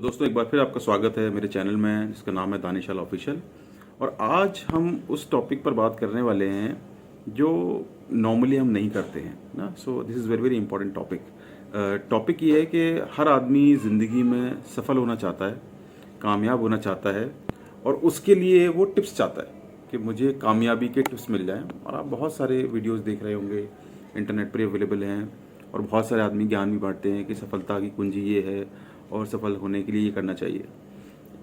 दोस्तों एक बार फिर आपका स्वागत है मेरे चैनल में जिसका नाम है दानिश ऑफिशियल। और आज हम उस टॉपिक पर बात करने वाले हैं जो नॉर्मली हम नहीं करते हैं ना। So this is very very important topic. Topic ये है कि हर आदमी ज़िंदगी में सफल होना चाहता है, कामयाब होना चाहता है, और उसके लिए वो टिप्स चाहता है कि मुझे कामयाबी के टिप्स मिल जाएं। और आप बहुत सारे वीडियोस देख रहे होंगे, इंटरनेट पर अवेलेबल हैं, और बहुत सारे आदमी ज्ञान भी बांटते हैं कि सफलता की कुंजी ये है और सफल होने के लिए ये करना चाहिए।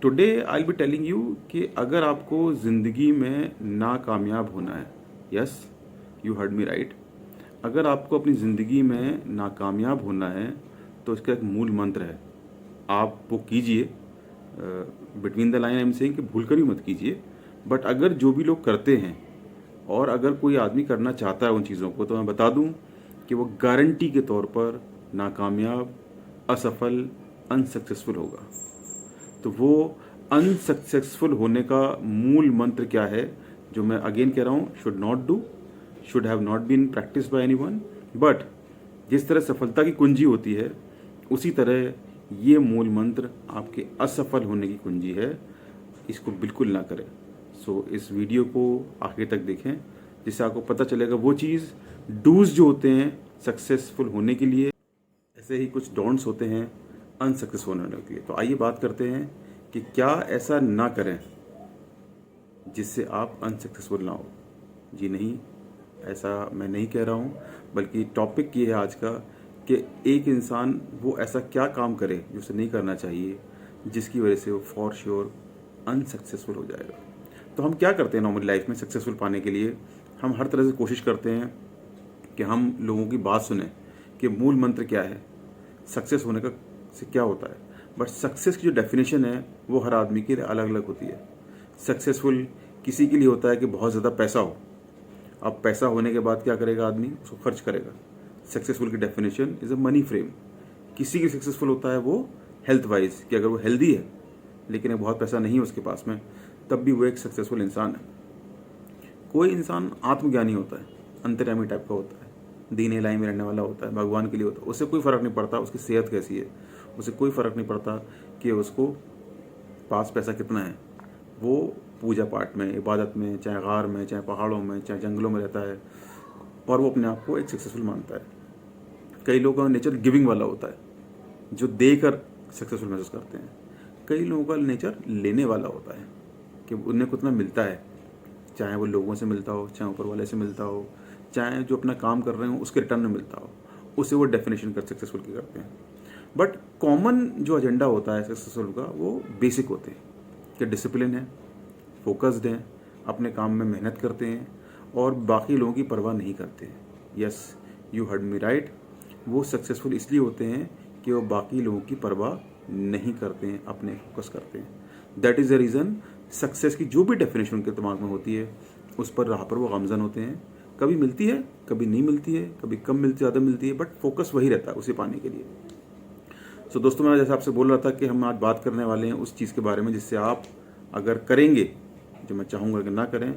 Today I will be telling you कि अगर आपको ज़िंदगी में नाकामयाब होना है, yes you heard me right, अगर आपको अपनी ज़िंदगी में नाकामयाब होना है तो इसका एक मूल मंत्र है। आप वो कीजिए, between the line I am saying कि भूल कर भी मत कीजिए, बट अगर जो भी लोग करते हैं और अगर कोई आदमी करना चाहता है उन चीज़ों को, तो मैं बता दूं कि वो गारंटी के तौर पर नाकामयाब, असफल, अनसक्सेसफुल होगा। तो वो अनसक्सेसफुल होने का मूल मंत्र क्या है, जो मैं अगेन कह रहा हूँ, should not do, should have not been practice by anyone, but जिस तरह सफलता की कुंजी होती है उसी तरह ये मूल मंत्र आपके असफल होने की कुंजी है। इसको बिल्कुल ना करें। सो इस वीडियो को आखिर तक देखें जिससे आपको पता चलेगा वो चीज़, डूज जो होते हैं सक्सेसफुल होने के लिए, ऐसे ही कुछ डोंट्स होते हैं अनसक्सेसफुल होने के लिए। तो आइए बात करते हैं कि क्या ऐसा ना करें जिससे आप अनसक्सेसफुल ना हो। जी नहीं, ऐसा मैं नहीं कह रहा हूँ, बल्कि टॉपिक ये है आज का कि एक इंसान वो ऐसा क्या काम करे जो उसे नहीं करना चाहिए, जिसकी वजह से वो फॉर श्योर अनसक्सेसफुल हो जाएगा। तो हम क्या करते हैं नॉर्मल लाइफ में सक्सेसफुल पाने के लिए? हम हर तरह से कोशिश करते हैं कि हम लोगों की बात सुने कि मूल मंत्र क्या है, सक्सेस होने का से क्या होता है। बट सक्सेस की जो डेफिनेशन है वो हर आदमी के लिए अलग अलग होती है। सक्सेसफुल किसी के लिए होता है कि बहुत ज़्यादा पैसा हो। अब पैसा होने के बाद क्या करेगा आदमी? उसको खर्च करेगा। सक्सेसफुल की definition is a money frame. किसी की सक्सेसफुल होता है वो हेल्थ वाइज, कि अगर वो हेल्दी है लेकिन बहुत पैसा नहीं है उसके पास में, तब भी वो एक सक्सेसफुल इंसान है। कोई इंसान आत्मज्ञानी होता है, अंतर्यामी टाइप का होता है, दीन इलाही में रहने वाला होता है, भगवान के लिए होता है। उससे कोई फ़र्क नहीं पड़ता उसकी सेहत कैसी है, उसे कोई फ़र्क नहीं पड़ता कि उसको पास पैसा कितना है। वो पूजा पाठ में, इबादत में, चाहे गार में, चाहे पहाड़ों में, चाहे जंगलों में रहता है, और वो अपने आप को एक सक्सेसफुल मानता है। कई लोगों का नेचर गिविंग वाला होता है, जो देकर सक्सेसफुल महसूस करते हैं। कई लोगों का नेचर लेने वाला होता है कि उन्हें कितना मिलता है, चाहे वो लोगों से मिलता हो, चाहे ऊपर वाले से मिलता हो, चाहे जो अपना काम कर रहे हो उसके रिटर्न में मिलता हो, उसे वो डेफिनेशन कर सक्सेसफुल की करते हैं। बट कॉमन जो एजेंडा होता है सक्सेसफुल का, वो बेसिक होते हैं कि डिसिप्लिन है, फोकस्ड हैं, अपने काम में मेहनत करते हैं और बाकी लोगों की परवाह नहीं करते हैं। Yes you heard me right, वो सक्सेसफुल इसलिए होते हैं कि वो बाकी लोगों की परवाह नहीं करते हैं, अपने फोकस करते हैं। That is the reason success की जो भी डेफिनेशन उनके दिमाग में होती है उस पर राह पर वो गामजन होते हैं। कभी मिलती है, कभी नहीं मिलती है, कभी कम मिलती, ज़्यादा मिलती है, बट फोकस वही रहता है उसे पाने के लिए। सो दोस्तों, मैं जैसे आपसे बोल रहा था कि हम आज बात करने वाले हैं उस चीज़ के बारे में जिससे आप अगर करेंगे, जो मैं चाहूँगा कि ना करें,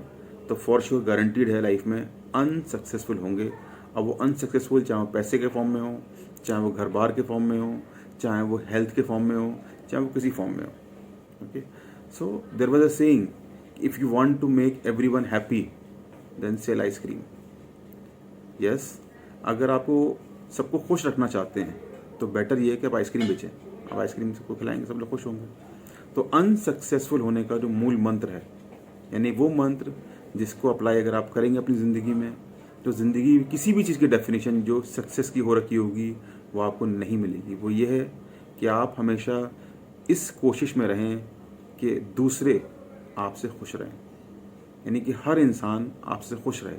तो फॉर श्योर गारंटीड है लाइफ में अनसक्सेसफुल होंगे। अब वो अनसक्सेसफुल चाहे वो पैसे के फॉर्म में हो, चाहे वो घर बार के फॉर्म में हो, चाहे वो हेल्थ के फॉर्म में हो, चाहे वो किसी फॉर्म में हो। Okay, so there was a saying, if you want to make everyone happy then sell ice cream. Yes, अगर आपको सबको खुश रखना चाहते हैं तो बेटर ये है कि आप आइसक्रीम बेचें। आप आइसक्रीम सबको खिलाएंगे, सब लोग खुश होंगे। तो अनसक्सेसफुल होने का जो मूल मंत्र है, यानी वो मंत्र जिसको अप्लाई अगर आप करेंगे अपनी ज़िंदगी में, तो ज़िंदगी किसी भी चीज़ की डेफिनेशन जो सक्सेस की हो रखी होगी वो आपको नहीं मिलेगी। वो ये है कि आप हमेशा इस कोशिश में रहें कि दूसरे आपसे खुश रहें, यानी कि हर इंसान आपसे खुश रहे।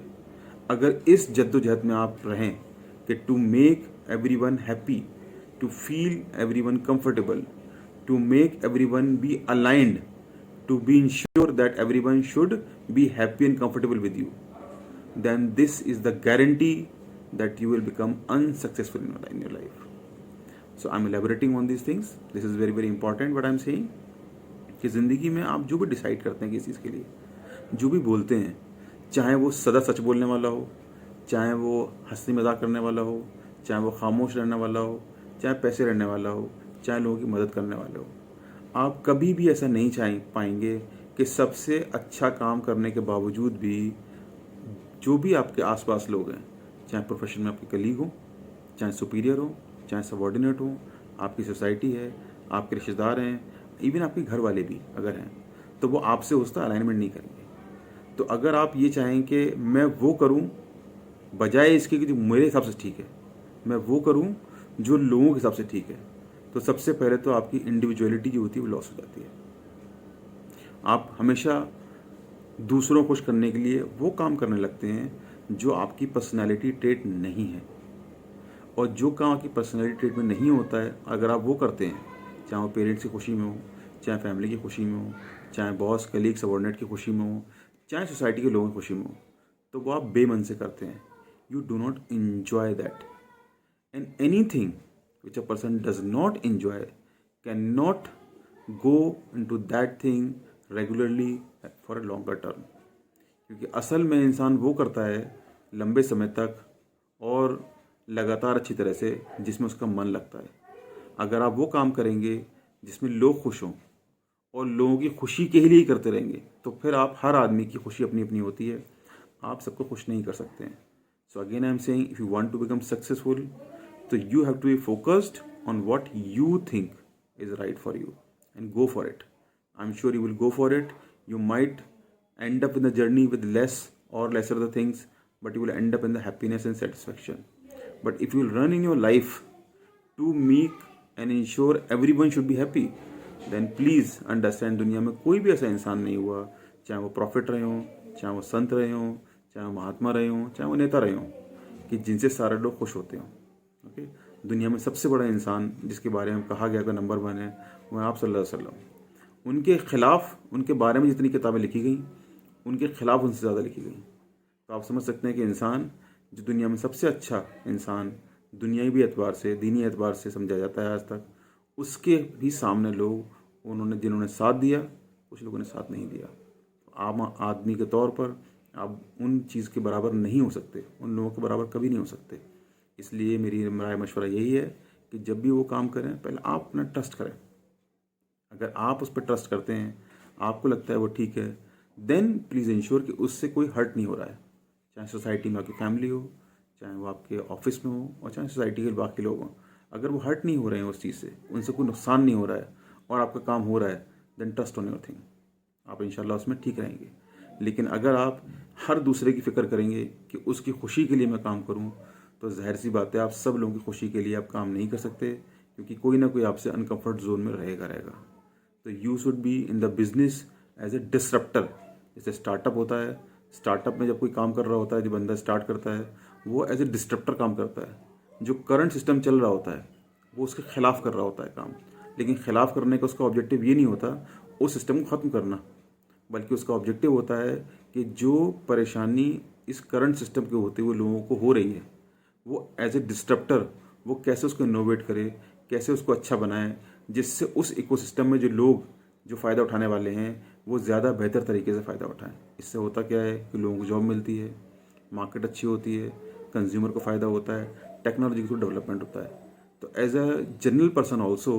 अगर इस जद्दोजहद में आप रहें कि to make everyone happy, to feel everyone comfortable, to make everyone be aligned, to be ensure that everyone should be happy and comfortable with you, then this is the guarantee that you will become unsuccessful in your life. So I'm elaborating on these things. This is very very important what I'm saying, कि ज़िंदगी में आप जो भी decide करते हैं किसी चीज़ के लिए, जो भी बोलते हैं, चाहे वो सदा सच बोलने वाला हो, चाहे वो हंसी मजाक करने वाला हो, चाहे वो खामोश रहने वाला हो, चाहे पैसे रहने वाला हो, चाहे लोगों की मदद करने वाला हो, आप कभी भी ऐसा नहीं चाह पाएंगे कि सबसे अच्छा काम करने के बावजूद भी जो भी आपके आसपास लोग हैं, चाहे प्रोफेशन में आपके कलीग हो, चाहे सुपीरियर हो, चाहे सबॉर्डिनेट हो, आपकी सोसाइटी है, आपके रिश्तेदार हैं, इवन आपके घर वाले भी अगर हैं, तो वो आपसे उसका अलाइनमेंट नहीं करेंगे। तो अगर आप ये चाहें कि मैं वो करूं बजाय इसके कि जो मेरे हिसाब से ठीक है, मैं वो करूं जो लोगों के हिसाब से ठीक है, तो सबसे पहले तो आपकी इंडिविजुअलिटी जो होती है वो लॉस हो जाती है। आप हमेशा दूसरों को खुश करने के लिए वो काम करने लगते हैं जो आपकी पर्सनैलिटी ट्रेट नहीं है, और जो काम आपकी पर्सनैलिटी ट्रेट में नहीं होता है अगर आप वो करते हैं, चाहे वो पेरेंट्स की खुशी में हो, चाहे फैमिली की खुशी में हो, चाहे बॉस कलीग सबॉर्डिनेट की खुशी में हो, चाहे सोसाइटी के लोगों की खुशी में हो, तो वो आप बेमन से करते हैं। You do not enjoy that, and anything which a person does not enjoy cannot go into that thing regularly for a longer term, क्योंकि असल में इंसान वो करता है लंबे समय तक और लगातार अच्छी तरह से जिसमें उसका मन लगता है। अगर आप वो काम करेंगे जिसमें लोग खुश हों और लोगों की खुशी के लिए ही करते रहेंगे, तो फिर आप हर आदमी की खुशी अपनी अपनी होती है, आप सबको खुश नहीं कर सकते हैं। So again I am saying, if you want to become successful, तो you have to be focused on what you think is right for you and go for it. I am sure you will go for it. You might end up in the journey with less or lesser the things, but you will end up in the happiness and satisfaction. But if you will run in your life to make and ensure everyone should be happy, then please understand, दुनिया में कोई भी ऐसा इंसान नहीं हुआ, चाहे वो प्रॉफिट रहे हों, चाहे वो संत रहे हों, चाहे वो महात्मा रहे हों, चाहे वो नेता रहे हों, कि जिनसे सारे लोग खुश होते हों। ओके, दुनिया में सबसे बड़ा इंसान जिसके बारे में कहा गया कि नंबर 1 है, वो है आप सल्लल्लाहु अलैहि वसल्लम। उनके खिलाफ, उनके बारे में जितनी किताबें लिखी गई, उनके खिलाफ उनसे ज़्यादा लिखी गई। तो आप समझ सकते हैं कि इंसान जो दुनिया में सबसे अच्छा इंसान दुनियावी एतबार से, दीनी एतबार से समझा जाता है आज तक, उसके भी सामने लोग उन्होंने जिन्होंने साथ दिया, कुछ लोगों ने साथ नहीं दिया। तो आम आदमी के तौर पर आप उन चीज़ के बराबर नहीं हो सकते, उन लोगों के बराबर कभी नहीं हो सकते। इसलिए मेरी राय मशवरा यही है कि जब भी वो काम करें, पहले आप अपना ट्रस्ट करें। अगर आप उस पर ट्रस्ट करते हैं, आपको लगता है वो ठीक है, देन प्लीज़ इंश्योर कि उससे कोई हर्ट नहीं हो रहा है, चाहे सोसाइटी में आपकी फैमिली हो, चाहे वो आपके ऑफिस में हो, और चाहे सोसाइटी के बाकी लोग हों। अगर वो हर्ट नहीं हो रहे हैं उस चीज़ से, उनसे कोई नुकसान नहीं हो रहा है और आपका काम हो रहा है, then trust on your thing, आप इंशाल्लाह उसमें ठीक रहेंगे। लेकिन अगर आप हर दूसरे की फ़िक्र करेंगे कि उसकी खुशी के लिए मैं काम करूँ, तो जाहिर सी बात है आप सब लोगों की खुशी के लिए आप काम नहीं कर सकते, क्योंकि कोई ना कोई आपसे अनकम्फर्ट जोन में रहेगा। तो you should be in the business as a disruptor. जैसे स्टार्टअप होता है, स्टार्टअप में जब कोई काम कर रहा होता है, जो बंदा स्टार्ट करता है, वो एज ए डिस्ट्रप्टर काम करता है। जो करंट सिस्टम चल रहा होता है वो उसके खिलाफ कर रहा होता है काम, लेकिन खिलाफ करने का उसका ऑब्जेक्टिव ये नहीं होता उस सिस्टम को ख़त्म करना, बल्कि उसका ऑब्जेक्टिव होता है कि जो परेशानी इस करंट सिस्टम के होते हुए लोगों को हो रही है, वो एज ए डिस्ट्रप्टर वो कैसे उसको इनोवेट करे, कैसे उसको अच्छा बनाए, जिससे उस इकोसिस्टम में जो लोग जो फ़ायदा उठाने वाले हैं वो ज़्यादा बेहतर तरीके से फ़ायदा उठाएं। इससे होता क्या है कि लोगों को जॉब मिलती है, मार्केट अच्छी होती है, कंज्यूमर को फ़ायदा होता है, टेक्नोलॉजी को डेवलपमेंट होता है। तो as a general person also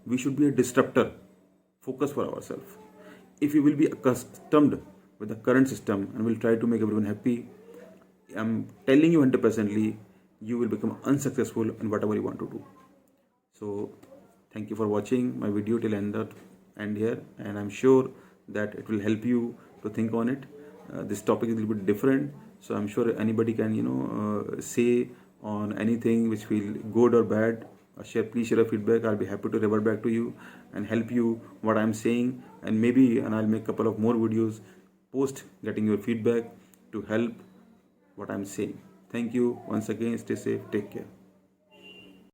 we should be a disruptor, focus for ourselves. If we will be accustomed with the current system and will try to make everyone happy, I'm telling you 100%ly, you will become unsuccessful in whatever you want to do. So thank you for watching my video till end here, and I'm sure that it will help you to think on it. This topic is a little bit different, so I'm sure anybody can say on anything which feel good or bad. Please share a feedback. I'll be happy to revert back to you and help you what I'm saying, and I'll make a couple of more videos post getting your feedback to help what I'm saying. Thank you once again. Stay safe. Take care.